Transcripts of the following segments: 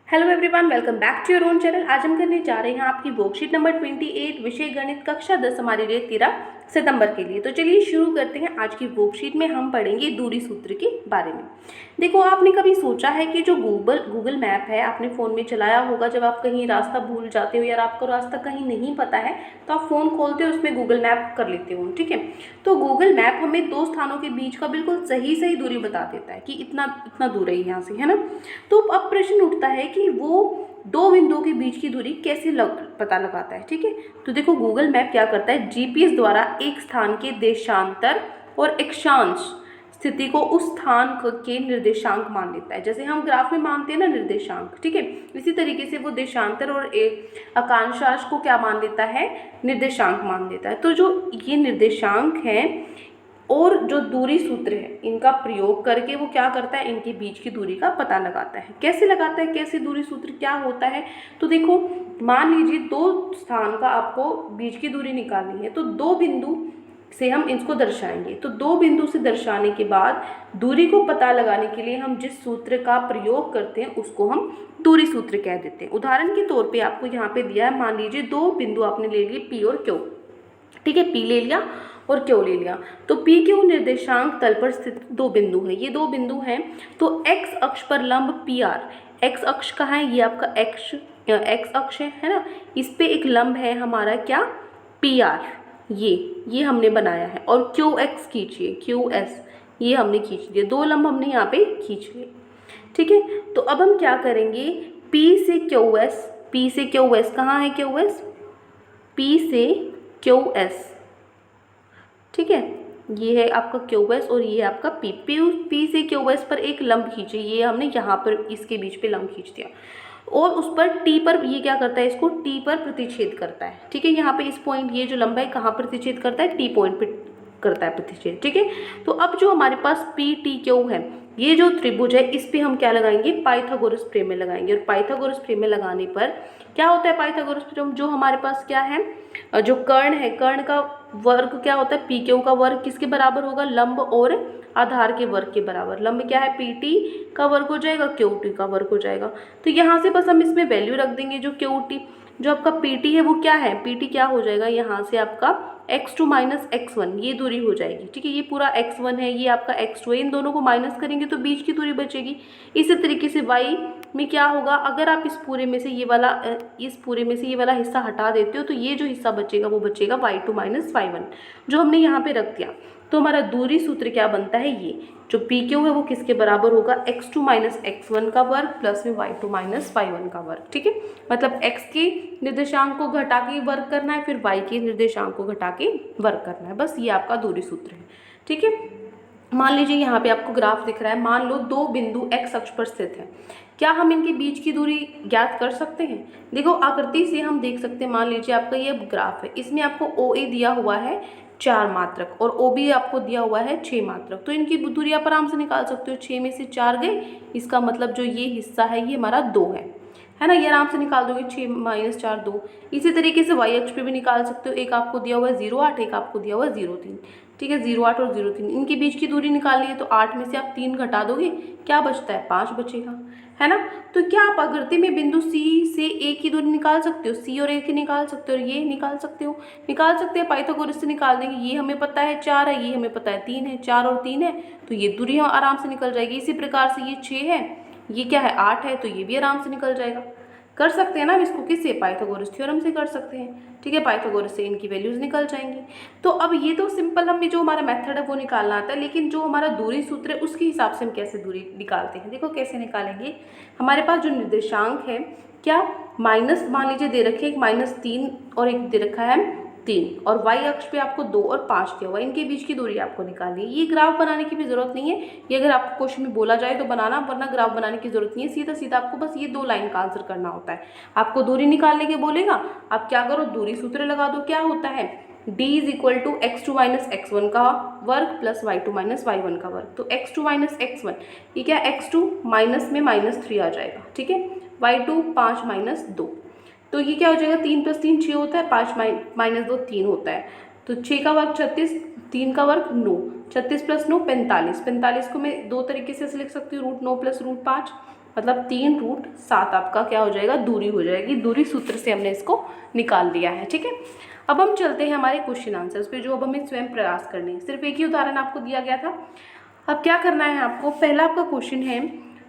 Hello everyone, welcome back to your own channel. आज हम करने जा रहे हैं आपकी वर्कशीट नंबर 28 विषय गणित कक्षा 10 हमारे लिए 13 सितंबर के लिए। तो चलिए शुरू करते हैं। आज की वर्कशीट में हम पढ़ेंगे दूरी सूत्र के बारे में। देखो, आपने कभी सोचा है कि जो गूगल मैप है आपने फ़ोन में चलाया होगा, जब आप कहीं रास्ता भूल जाते हो या आपको रास्ता कहीं नहीं पता है तो आप फ़ोन खोलते हो, उसमें गूगल मैप कर लेते हो, ठीक है। तो गूगल मैप हमें दो स्थानों के बीच का बिल्कुल सही दूरी बता देता है कि इतना इतना दूर है यहाँ से, है ना। तो अब प्रश्न उठता है कि वो दो बिंदुओं के बीच की दूरी कैसे पता लगाता है, ठीक है। तो देखो, गूगल मैप क्या करता है, जीपीएस द्वारा एक स्थान के देशांतर और अक्षांश स्थिति को उस स्थान के निर्देशांक मान लेता है। जैसे हम ग्राफ में मानते हैं ना निर्देशांक, ठीक है, इसी तरीके से वो देशांतर और अक्षांश को क्या मान लेता है, निर्देशांक मान लेता है। तो जो ये निर्देशांक हैं और जो दूरी सूत्र है, इनका प्रयोग करके वो क्या करता है, इनके बीच की दूरी का पता लगाता है। कैसे लगाता है, कैसे दूरी सूत्र क्या होता है। तो देखो, मान लीजिए दो स्थान का आपको बीच की दूरी निकालनी है, तो दो बिंदु से हम इसको दर्शाएंगे। तो दो बिंदु से दर्शाने के बाद दूरी को पता लगाने के लिए हम जिस सूत्र का प्रयोग करते हैं उसको हम दूरी सूत्र कह देते हैं। उदाहरण के तौर पे आपको यहाँ पे दिया है, मान लीजिए दो बिंदु आपने ले लिए पी और क्यू, ठीक है, पी ले लिया और क्यू ले लिया। तो पी क्यू निर्देशांक तल पर स्थित दो बिंदु हैं, ये दो बिंदु हैं। तो एक्स अक्ष पर लंब पी आर, एक्स अक्ष कहाँ है, ये आपका एक्स अक्ष है ना। इस पे एक लंब है हमारा क्या, पी आर, ये हमने बनाया है। और क्यू एक्स खींचिए, क्यू एस, ये हमने खींच दिया, दो लंब हमने यहाँ पे खींच लिए, ठीक है। तो अब हम क्या करेंगे, पी से क्यू एस, पी से क्यू एस कहाँ है, क्यू एस, पी से क्यू एस, ठीक है, ये है आपका क्यू एस और ये है आपका पी। पी से क्यू एस पर एक लंब खींचे, ये हमने यहाँ पर इसके बीच पे लंब खींच दिया और उस पर टी पर ये क्या करता है, इसको टी पर प्रतिच्छेद करता है, ठीक है। यहाँ पे इस पॉइंट, ये जो लंब है कहाँ प्रतिच्छेद करता है, टी पॉइंट पे करता है प्रतिच्छेद, ठीक है। तो अब जो हमारे पास पी टी क्यू है, ये जो त्रिभुज है, इस पे हम क्या लगाएंगे, पाइथागोरस प्रमेय लगाएंगे। और पाइथागोरस प्रमेय लगाने पर क्या होता है, पाइथागोरस प्रमेय जो हमारे पास क्या है, जो कर्ण है, कर्ण का वर्ग क्या होता है, पी क्यू का वर्ग किसके बराबर होगा, लंब और आधार के वर्ग के बराबर। लंब क्या है, पी टी का वर्ग हो जाएगा, क्यू टी का वर्ग हो जाएगा। तो यहाँ से बस हम इसमें वैल्यू रख देंगे, जो क्यू टी, जो आपका पी टी है वो क्या है, पी टी क्या हो जाएगा, यहाँ से आपका x2 माइनस x1, ये दूरी हो जाएगी, ठीक है। ये पूरा x1 है, ये आपका x2 है, इन दोनों को माइनस करेंगे तो बीच की दूरी बचेगी। इसी तरीके से y में क्या होगा, अगर आप इस पूरे में से ये वाला हिस्सा हटा देते हो तो ये जो हिस्सा बचेगा वो बचेगा y2 माइनस y1, जो हमने यहाँ पे रख दिया। तो हमारा दूरी सूत्र क्या बनता है, ये जो पी क्यू है वो किसके बराबर होगा, x2 माइनस x1 का वर्ग प्लस में y2 माइनस y1 का वर्ग, ठीक है। मतलब x के निर्देशांक को घटा के वर्ग करना है, फिर y के निर्देशांक को घटा के वर्ग करना है, बस ये आपका दूरी सूत्र है, ठीक है। मान लीजिए यहाँ पे आपको ग्राफ दिख रहा है, मान लो दो बिंदु x अक्ष पर स्थित है, क्या हम इनके बीच की दूरी ज्ञात कर सकते हैं। देखो, आकृति से हम देख सकते हैं, मान लीजिए आपका ये ग्राफ है, इसमें आपको OA दिया हुआ है 4 मात्रक और OB आपको दिया हुआ है 6 मात्रक। तो इनकी दूरी आप आराम से निकाल सकते हो, 6 में से 4 गए, इसका मतलब जो ये हिस्सा है ये हमारा 2 है ना, ये आराम से निकाल दोगे, 6 माइनस 4 2। इसी तरीके से y अक्ष पे भी निकाल सकते हो, एक आपको दिया हुआ है 0,8, एक आपको दिया हुआ है 0,3, ठीक है, 0,8 और 0,3, इनके बीच की दूरी निकालनी है। तो 8 में से आप 3 घटा दोगे, क्या बचता है, 5 बचेगा, है ना। तो क्या आप आकृति में बिंदु C से A की दूरी निकाल सकते हो, C और A की निकाल सकते हो, और ये निकाल सकते हैं, पाइथागोरस से निकाल देंगे। ये हमें पता है 4 है, ये हमें पता है 3 है, 4 और 3 है, तो ये दूरी आराम से निकल जाएगी। इसी प्रकार से ये 6 है, ये क्या है 8 है, तो ये भी आराम से निकल जाएगा। कर सकते हैं ना इसको, किससे, पाइथागोरस थ्योरम से कर सकते हैं, ठीक है। पाइथागोरस से इनकी वैल्यूज निकल जाएंगी। तो अब ये तो सिंपल हमें जो हमारा मेथड है वो निकालना आता है, लेकिन जो हमारा दूरी सूत्र है उसके हिसाब से हम कैसे दूरी निकालते हैं। देखो कैसे निकालेंगे, हमारे पास जो निर्देशांक है क्या, माइनस मान लीजिए दे रखे, एक -3 और एक दे रखा है 3, और y अक्ष पे आपको 2 और 5 दिया हुआ है, इनके बीच की दूरी आपको निकालनी है। ये ग्राफ बनाने की भी जरूरत नहीं है, ये अगर आपको क्वेश्चन में बोला जाए तो बनाना, वरना ग्राफ बनाने की जरूरत नहीं है, सीधा सीधा आपको बस ये 2 लाइन का आंसर करना होता है। आपको दूरी निकालने के बोलेगा, आप क्या करो, दूरी सूत्र लगा दो। क्या होता है, d is equal to x2 minus x1 का वर्ग प्लस y2 माइनस y1 का वर्ग। तो x2 माइनस x1, ये क्या, x2 माइनस में -3 आ जाएगा, ठीक है, y2 5 माइनस 2, तो ये क्या हो जाएगा, 3 + 3 6 होता है, 5 माइनस 2 3 होता है, तो 6 का वर्ग 36, 3 का वर्ग 9, 36 + 9 45, 45 को मैं दो तरीके से लिख सकती हूँ, √9 + √5, मतलब 3√7 आपका क्या हो जाएगा, दूरी हो जाएगी। दूरी सूत्र से हमने इसको निकाल लिया है। ठीक है, अब हम चलते हैं हमारे क्वेश्चन आंसर्स पे, जो अब हमें स्वयं प्रयास करने हैं। सिर्फ एक ही उदाहरण आपको दिया गया था। अब क्या करना है आपको, पहला आपका क्वेश्चन है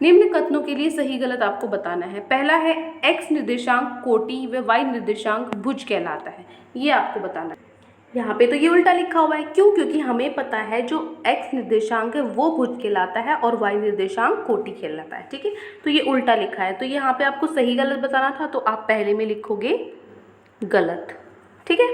निम्न कथनों के लिए सही गलत आपको बताना है। पहला है x निर्देशांक कोटि व y निर्देशांक भुज कहलाता है, ये आपको बताना है। यहाँ पे तो ये उल्टा लिखा हुआ है, क्यों? क्योंकि हमें पता है जो x निर्देशांक है वो भुज कहलाता है और y निर्देशांक कोटि कहलाता है। ठीक है, तो ये उल्टा लिखा है, तो यहाँ पे आपको सही गलत बताना था, तो आप पहले में लिखोगे गलत। ठीक है,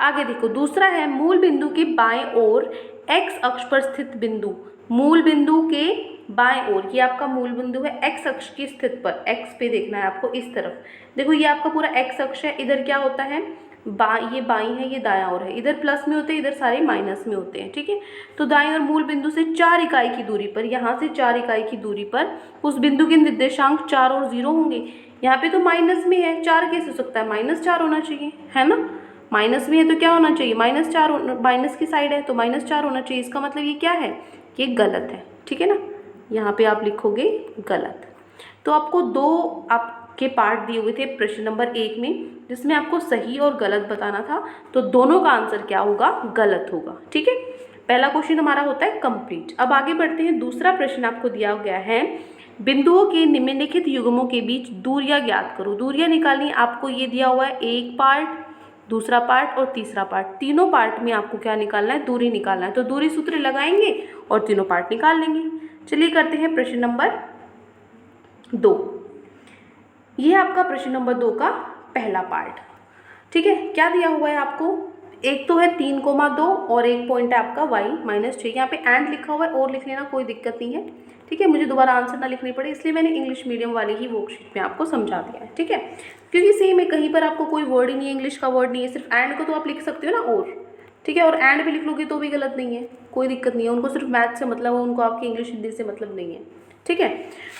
आगे देखो, दूसरा है मूल बिंदु के बाएं ओर x अक्ष पर स्थित बिंदु, मूल बिंदु के बाएं ओर, ये आपका मूल बिंदु है x अक्ष की स्थित पर, x पे देखना है आपको इस तरफ। देखो ये आपका पूरा x अक्ष है, इधर क्या होता है, ये बाईं है, ये दायां ओर है, इधर प्लस में होते हैं, इधर सारे माइनस में होते हैं। ठीक है, तो दाईं और मूल बिंदु से 4 इकाई की दूरी पर, यहाँ से 4 इकाई की दूरी पर उस बिंदु के निर्देशांक 4 और 0 होंगे। यहाँ पे तो माइनस में है, 4 कैसे हो सकता है, -4 होना चाहिए, है ना। माइनस में है तो क्या होना चाहिए, -4, माइनस की साइड है तो -4 होना चाहिए। इसका मतलब ये क्या है, ये गलत है। ठीक है ना, यहाँ पे आप लिखोगे गलत। तो आपको 2 आपके पार्ट दिए हुए थे प्रश्न नंबर 1 में, जिसमें आपको सही और गलत बताना था, तो दोनों का आंसर क्या होगा, गलत होगा। ठीक है, पहला क्वेश्चन हमारा होता है कंप्लीट। अब आगे बढ़ते हैं, दूसरा प्रश्न आपको दिया गया है बिंदुओं के निम्नलिखित युग्मों के बीच दूरियां ज्ञात करो। दूरियां निकालनी आपको ये दिया हुआ है, एक पार्ट, दूसरा पार्ट और तीसरा पार्ट, तीनों पार्ट में आपको क्या निकालना है, दूरी निकालना है। तो दूरी सूत्र लगाएंगे और तीनों पार्ट निकाल लेंगे। चलिए करते हैं प्रश्न नंबर 2। ये आपका प्रश्न नंबर 2 का पहला पार्ट। ठीक है, क्या दिया हुआ है आपको, एक तो है 3,2 और एक पॉइंट है आपका y-6। यहाँ पे एंड लिखा हुआ है, और लिख लेना, कोई दिक्कत नहीं है। ठीक है, मुझे दोबारा आंसर ना लिखनी पड़े, इसलिए मैंने इंग्लिश मीडियम वाली ही वर्कशीट में आपको समझा दिया है। ठीक है, क्योंकि सेम है, कहीं पर आपको कोई वर्ड ही नहीं है, इंग्लिश का वर्ड नहीं है, सिर्फ एंड को तो आप लिख सकते हो ना, और ठीक है, और एंड भी लिख लोगे तो भी गलत नहीं है, कोई दिक्कत नहीं है। उनको सिर्फ मैथ से मतलब है, उनको आपकी इंग्लिश हिंदी से मतलब नहीं है। ठीक है,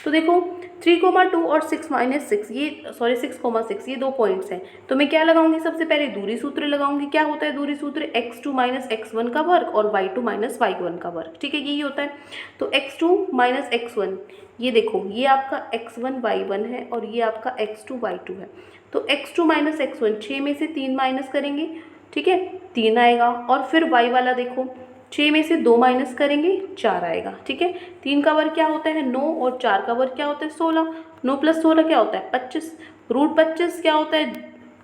तो देखो 3,2 और 6-6, ये 6,6 ये 2 पॉइंट्स हैं, तो मैं क्या लगाऊंगी, सबसे पहले दूरी सूत्र लगाऊंगी। क्या होता है दूरी सूत्र, x2 - x1 का वर्ग और y2 - y1 का वर्ग। ठीक है, यही होता है। तो x2 - x1, ये देखो ये आपका x1 y1 है और ये आपका x2 y2 है। तो x2 - x1, 6 में से 3 माइनस करेंगे, ठीक है, 3 आएगा। और फिर y वाला देखो, 6 में से 2 माइनस करेंगे, 4 आएगा। ठीक है, 3 का वर्ग क्या होता है, 9, और 4 का वर्ग क्या होता है, 16। 9 + 16 क्या होता है, 25। √25 क्या होता है,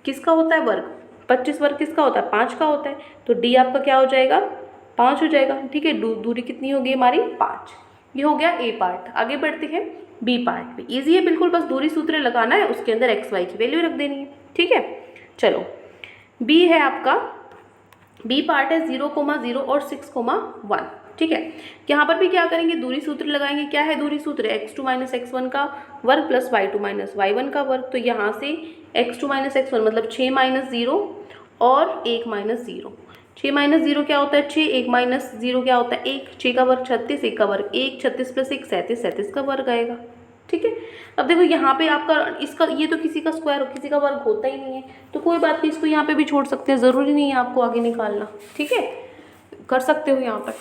किसका होता है वर्ग, 25 वर्ग किसका होता है, 5 का होता है। तो डी आपका क्या हो जाएगा, 5 हो जाएगा। ठीक है, दूरी कितनी होगी हमारी, 5। ये हो गया ए पार्ट। आगे बढ़ते हैं बी पार्ट पे। ईजी है बिल्कुल, बस दूरी सूत्र लगाना है, उसके अंदर एक्स वाई की वैल्यू रख देनी है। ठीक है, चलो बी है आपका, बी पार्ट है 0,0 और 6,1। ठीक है, यहाँ पर भी क्या करेंगे, दूरी सूत्र लगाएंगे। क्या है दूरी सूत्र, x2 - x1 का वर्ग प्लस y2 - y1 का वर्ग। तो यहाँ से x2 - x1 मतलब 6 - 0 और 1 - 0। 6 - 0 क्या होता है, 6, 1 - 0 क्या होता है, 1। 6 का वर्ग 36, 1 का वर्ग 1, 36 + 1 37, 37 का वर्ग आएगा। ठीक है, अब देखो यहाँ पे आपका इसका, ये तो किसी का स्क्वायर किसी का वर्ग होता ही नहीं है, तो कोई बात नहीं, इसको यहाँ पे भी छोड़ सकते हैं, ज़रूरी नहीं है आपको आगे निकालना। ठीक है, कर सकते हो यहाँ पर।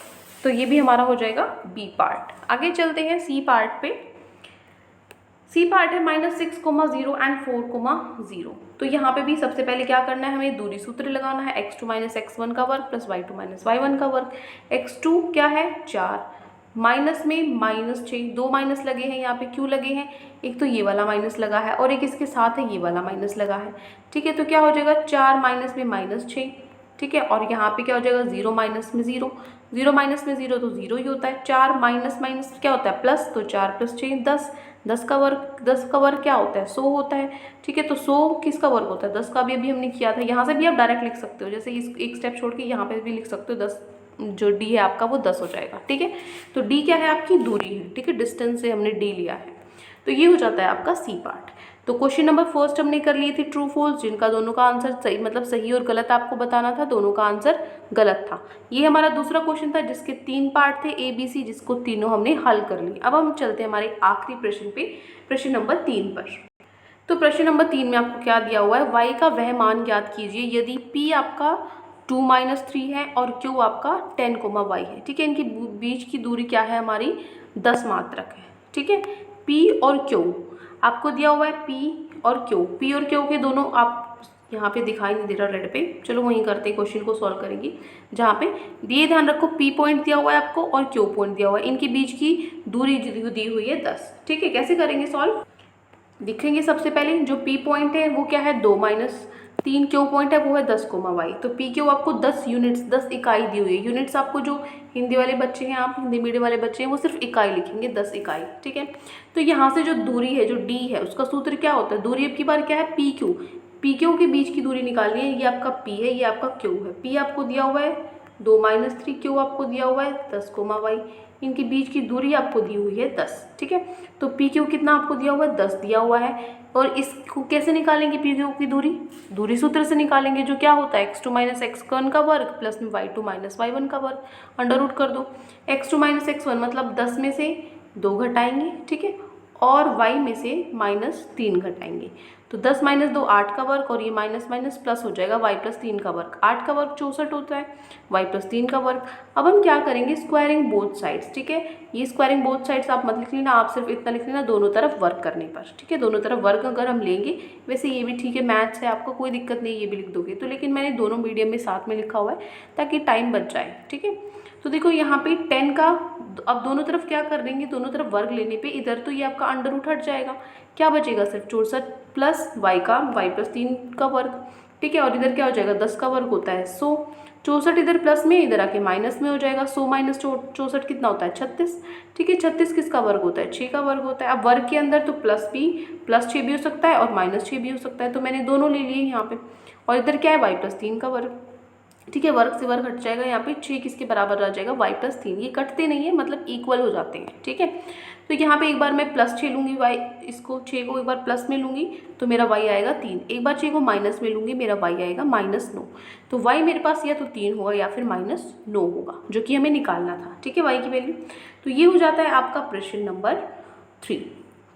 तो ये भी हमारा हो जाएगा बी पार्ट। आगे चलते हैं सी पार्ट पे। सी पार्ट है -6,0 एंड 4,0। तो यहाँ पे भी सबसे पहले क्या करना है, हमें दूरी सूत्र लगाना है। x2 - x1 का वर्ग प्लस y2 - y1 का वर्ग। x2 क्या है 4, माइनस में -6, 2 माइनस लगे हैं यहाँ पे, क्यों लगे हैं, एक तो ये वाला माइनस लगा है और एक इसके साथ है ये वाला माइनस लगा है। ठीक है, तो क्या हो जाएगा 4 माइनस में -6। ठीक है, और यहाँ पे क्या हो जाएगा 0 माइनस में 0, 0 माइनस में 0 तो 0 ही होता है। 4 माइनस माइनस क्या होता है प्लस, तो 4 + 6 10, 10 का वर्ग क्या होता है 100 होता है। ठीक है, तो 100 किसका वर्ग होता है, 10 का भी अभी हमने किया था। यहाँ से भी आप डायरेक्ट लिख सकते हो, जैसे इस एक स्टेप छोड़ के यहाँ पे भी लिख सकते हो, 10 जो डी है आपका वो 10 हो जाएगा। ठीक है, तो डी क्या है आपकी दूरी है। ठीक है, डिस्टेंस से हमने डी लिया है, तो ये हो जाता है आपका सी पार्ट। तो क्वेश्चन नंबर फर्स्ट हमने कर लिए थे ट्रू फॉल्स, जिनका दोनों का आंसर सही मतलब सही और गलत आपको बताना था, दोनों का आंसर गलत था। ये हमारा दूसरा क्वेश्चन था जिसके 3 पार्ट थे ए बी सी, जिसको तीनों हमने हल कर लिए। अब हम चलते हैं हमारे आखिरी प्रश्न पे, प्रश्न नंबर 3 पर। तो प्रश्न नंबर 3 में आपको क्या दिया हुआ है, y का वह मान ज्ञात कीजिए यदि p आपका 2 - 3 है और q आपका 10, y है। ठीक है, इनके बीच की दूरी क्या है हमारी 10 मात्रक है। ठीक है। पी और क्यू आपको दिया हुआ है, पी और क्यू, पी और क्यू के दोनों आप यहाँ पे दिखाई नहीं दे रहा रेड पे, चलो वहीं करते हैं, क्वेश्चन को सॉल्व करेंगे। जहाँ पे ये ध्यान रखो, पी पॉइंट दिया हुआ है आपको और क्यू पॉइंट दिया हुआ है, इनके बीच की दूरी दी हुई है 10। ठीक है, कैसे करेंगे सॉल्व, देखेंगे। सबसे पहले जो पी पॉइंट है वो क्या है 2 माइनस 3, क्यू पॉइंट है वो है 10 वाई। तो पी क्यू आपको 10 यूनिट्स 10 इकाई दी हुई है। यूनिट्स आपको जो हिंदी वाले बच्चे हैं, आप हिंदी मीडियम वाले बच्चे हैं, वो सिर्फ इकाई लिखेंगे, 10 इकाई। ठीक है, तो यहाँ से जो दूरी है, जो डी है, उसका सूत्र क्या होता है, दूरी अब की बार क्या है पी क्यू, पी क्यू के बीच की दूरी निकालनी है। ये आपका पी है, ये आपका क्यू है। पी आपको दिया हुआ है 2 माइनस 3, क्यू आपको दिया हुआ है 10 वाई, इनके बीच की दूरी आपको दी हुई है 10। ठीक है, तो पी क्यू कितना आपको दिया हुआ है 10 दिया हुआ है। और इसको कैसे निकालेंगे, पी क्यू की दूरी सूत्र से निकालेंगे, जो क्या होता है x2 माइनस x1 का वर्ग प्लस में y2 माइनस y1 का वर्ग, अंडर रूट कर दो। x2 माइनस x1 मतलब 10 में से 2 घटाएंगे, ठीक है, और y में से -3 घटाएंगे। तो 10 माइनस 2 8 का वर्ग, और ये माइनस माइनस प्लस हो जाएगा y प्लस 3 का वर्ग। 8 का वर्ग 64 होता है, y प्लस 3 का वर्ग। अब हम क्या करेंगे, स्क्वायरिंग बोथ साइड्स। ठीक है, ये स्क्वायरिंग बोथ साइड्स आप मत लिख लेना, आप सिर्फ इतना लिख लेना दोनों तरफ वर्ग करने पर। ठीक है, दोनों तरफ वर्ग अगर हम लेंगे, वैसे ये भी ठीक है, मैथ्स है, आपको कोई दिक्कत नहीं, ये भी लिख दोगे तो, लेकिन मैंने दोनों मीडियम में साथ में लिखा हुआ है ताकि टाइम बच जाए। ठीक है, तो देखो यहाँ पे 10 का, अब दोनों तरफ क्या कर देंगे, दोनों तरफ वर्ग लेने पे इधर तो ये आपका अंडर रूट हट जाएगा, क्या बचेगा सिर्फ 64 प्लस y का y प्लस 3 का वर्ग। ठीक है, और इधर क्या हो जाएगा 10 का वर्ग होता है 100, 64 इधर प्लस में, इधर आके माइनस में हो जाएगा। 100 माइनस 64 कितना होता है 36। ठीक है, 36 किसका वर्ग होता है 6 का वर्ग होता है। अब वर्ग के अंदर तो प्लस 6 भी हो सकता है और -6 भी हो सकता है, तो मैंने दोनों ले लिए यहाँ पे। और इधर क्या है y प्लस 3 का वर्ग। ठीक है, वर्ग से वर्ग हट जाएगा, यहाँ पे 6 किसके बराबर आ जाएगा y प्लस 3, ये कटते नहीं है, मतलब इक्वल हो जाते हैं। ठीक है, तो यहाँ पे एक बार मैं +6 लूँगी y, इसको 6 को एक बार प्लस में लूँगी तो मेरा y आएगा 3, एक बार 6 को माइनस में लूँगी मेरा y आएगा -9। तो y मेरे पास या तो 3 होगा या फिर -9 होगा, जो कि हमें निकालना था। ठीक है, y की वैल्यू। तो ये हो जाता है आपका प्रश्न नंबर 3।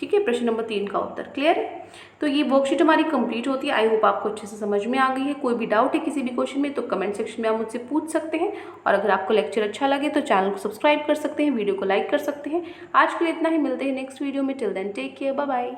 ठीक है, प्रश्न नंबर 3 का उत्तर क्लियर है। तो ये वर्कशीट हमारी कंप्लीट होती है। आई होप आपको अच्छे से समझ में आ गई है। कोई भी डाउट है किसी भी क्वेश्चन में तो कमेंट सेक्शन में आप मुझसे पूछ सकते हैं, और अगर आपको लेक्चर अच्छा लगे तो चैनल को सब्सक्राइब कर सकते हैं, वीडियो को लाइक कर सकते हैं। आज के लिए इतना ही, मिलते हैं नेक्स्ट वीडियो में। Till then take care, bye bye.